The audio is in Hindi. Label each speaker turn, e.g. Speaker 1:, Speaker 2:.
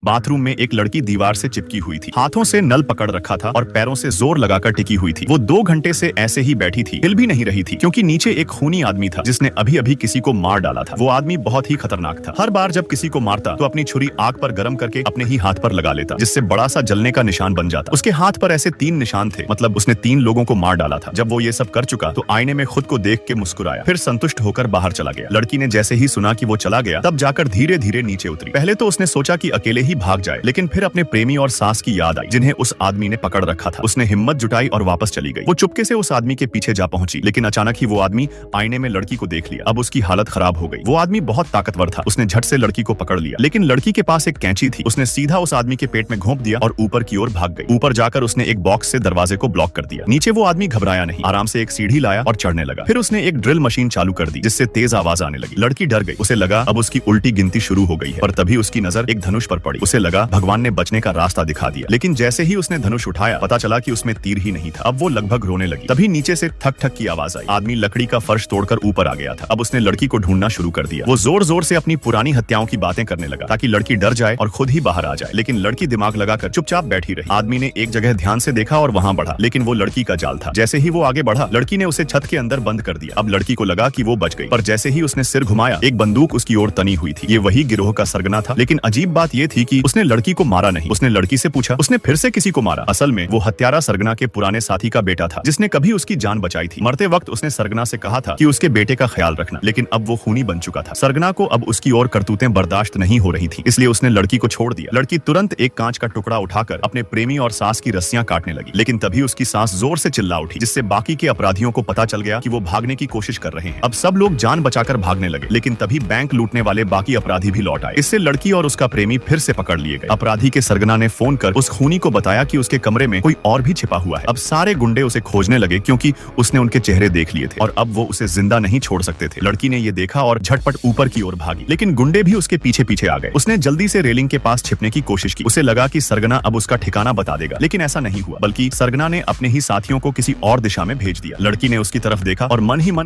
Speaker 1: बाथरूम में एक लड़की दीवार से चिपकी हुई थी, हाथों से नल पकड़ रखा था और पैरों से जोर लगाकर टिकी हुई थी। वो 2 घंटे से ऐसे ही बैठी थी, हिल भी नहीं रही थी, क्योंकि नीचे एक खूनी आदमी था जिसने अभी अभी किसी को मार डाला था। वो आदमी बहुत ही खतरनाक था। हर बार जब किसी को मारता तो अपनी छुरी आग पर गर्म करके अपने ही हाथ पर लगा लेता, जिससे बड़ा सा जलने का निशान बन जाता। उसके हाथ पर ऐसे 3 निशान थे, मतलब उसने 3 लोगों को मार डाला था। जब वो ये सब कर चुका तो आईने में खुद को देख के मुस्कुराया, फिर संतुष्ट होकर बाहर चला गया। लड़की ने जैसे ही सुना कि वो चला गया, तब जाकर धीरे धीरे नीचे उतरी। पहले तो उसने सोचा कि अकेले ही भाग जाए, लेकिन फिर अपने प्रेमी और सास की याद आई, जिन्हें उस आदमी ने पकड़ रखा था। उसने हिम्मत जुटाई और वापस चली गई। वो चुपके से उस आदमी के पीछे जा पहुंची, लेकिन अचानक ही वो आदमी आईने में लड़की को देख लिया। अब उसकी हालत खराब हो गई। वो आदमी बहुत ताकतवर था। उसने झट से लड़की को पकड़ लिया, लेकिन लड़की के पास एक कैंची थी। उसने सीधा उस आदमी के पेट में घोंप दिया और ऊपर की ओर भाग गई। ऊपर जाकर उसने एक बॉक्स से दरवाजे को ब्लॉक कर दिया। नीचे वो आदमी घबराया नहीं, आराम से एक सीढ़ी लाया और चढ़ने लगा। फिर उसने एक ड्रिल मशीन चालू कर दी, जिससे तेज आवाज आने लगी। लड़की डर गई। उसे लगा अब उसकी उल्टी गिनती शुरू हो गई है, पर तभी उसकी नजर एक धनुष पर पड़ी। उसे लगा भगवान ने बचने का रास्ता दिखा दिया, लेकिन जैसे ही उसने धनुष उठाया, पता चला कि उसमें तीर ही नहीं था। अब वो लगभग रोने लगी। तभी नीचे से ठक ठक की आवाज आई। आदमी लकड़ी का फर्श तोड़कर ऊपर आ गया था। अब उसने लड़की को ढूंढना शुरू कर दिया। वो जोर जोर से अपनी पुरानी हत्याओं की बातें करने लगा, ताकि लड़की डर जाए और खुद ही बाहर आ जाए, लेकिन लड़की दिमाग लगाकर चुपचाप बैठी रही। आदमी ने एक जगह ध्यान से देखा और वहां बढ़ा, लेकिन वो लड़की का जाल था। जैसे ही वो आगे बढ़ा, लड़की ने उसे छत के अंदर बंद कर दिया। अब लड़की को लगा कि वो बच गई, पर जैसे ही उसने सिर घुमाया, एक बंदूक उसकी ओर तनी हुई थी। ये वही गिरोह का सरगना था, लेकिन अजीब बात ये थी कि उसने लड़की को मारा नहीं। उसने लड़की से पूछा, उसने फिर से किसी को मारा? असल में वो हत्यारा सरगना के पुराने साथी का बेटा था, जिसने कभी उसकी जान बचाई थी। मरते वक्त उसने सरगना से कहा था कि उसके बेटे का ख्याल रखना, लेकिन अब वो खूनी बन चुका था। सरगना को अब उसकी ओर करतूतें बर्दाश्त नहीं हो रही थी, इसलिए उसने लड़की को छोड़ दिया। लड़की तुरंत एक कांच का टुकड़ा उठाकर अपने प्रेमी और सास की रस्सियां काटने लगी, लेकिन तभी उसकी सास जोर से चिल्ला उठी, जिससे बाकी के अपराधियों को पता चल गया कि वो भागने की कोशिश कर रहे हैं। अब सब लोग जान बचाकर भागने लगे, लेकिन तभी बैंक लूटने वाले बाकी अपराधी भी लौट आए। इससे लड़की और उसका प्रेमी फिर से पकड़ लिए गए। अपराधी के सरगना ने फोन कर उस खूनी को बताया कि उसके कमरे में कोई और भी छिपा हुआ है। अब सारे गुंडे उसे खोजने लगे, क्योंकि उसने उनके चेहरे देख लिए थे और अब वो उसे जिंदा नहीं छोड़ सकते थे। लड़की ने ये देखा और झटपट ऊपर की ओर भागी, लेकिन गुंडे भी उसके पीछे पीछे आ गए। उसने जल्दी से रेलिंग के पास छिपने की कोशिश की। उसे लगा कि सरगना अब उसका ठिकाना बता देगा, लेकिन ऐसा नहीं हुआ, बल्कि सरगना ने अपने ही साथियों को किसी और दिशा में भेज दिया। लड़की ने उसकी तरफ देखा और मन ही मन